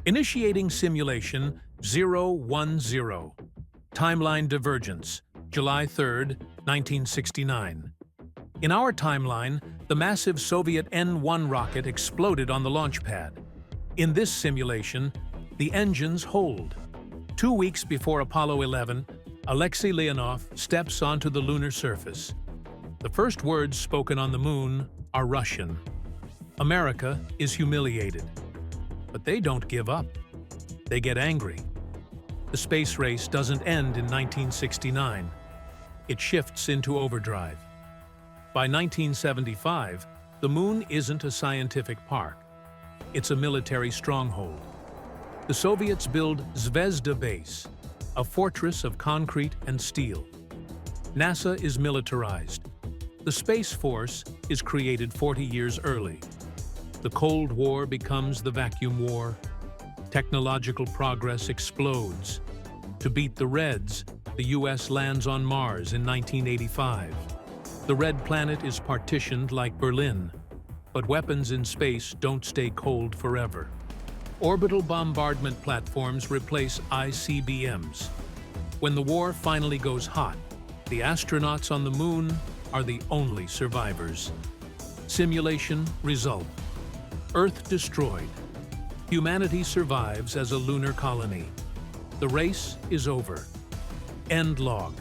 Initiating simulation 010. Timeline divergence, July 3, 1969. In our timeline, the massive Soviet N-1 rocket exploded on the launch pad. In this simulation, the engines hold. 2 weeks before Apollo 11, Alexei Leonov steps onto the lunar surface. The first words spoken on the moon are Russian. America is humiliated. But they don't give up. They get angry. The space race doesn't end in 1969. It shifts into overdrive. By 1975, the moon isn't a scientific park. It's a military stronghold. The Soviets build Zvezda Base, a fortress of concrete and steel. NASA is militarized. The Space Force is created 40 years early. The Cold War becomes the vacuum war. Technological progress explodes. To beat the Reds, the U.S. lands on Mars in 1985. The Red Planet is partitioned like Berlin, but weapons in space don't stay cold forever. Orbital bombardment platforms replace ICBMs. When the war finally goes hot, the astronauts on the moon are the only survivors. Simulation result: Earth destroyed. Humanity survives as a lunar colony. The race is over. End log.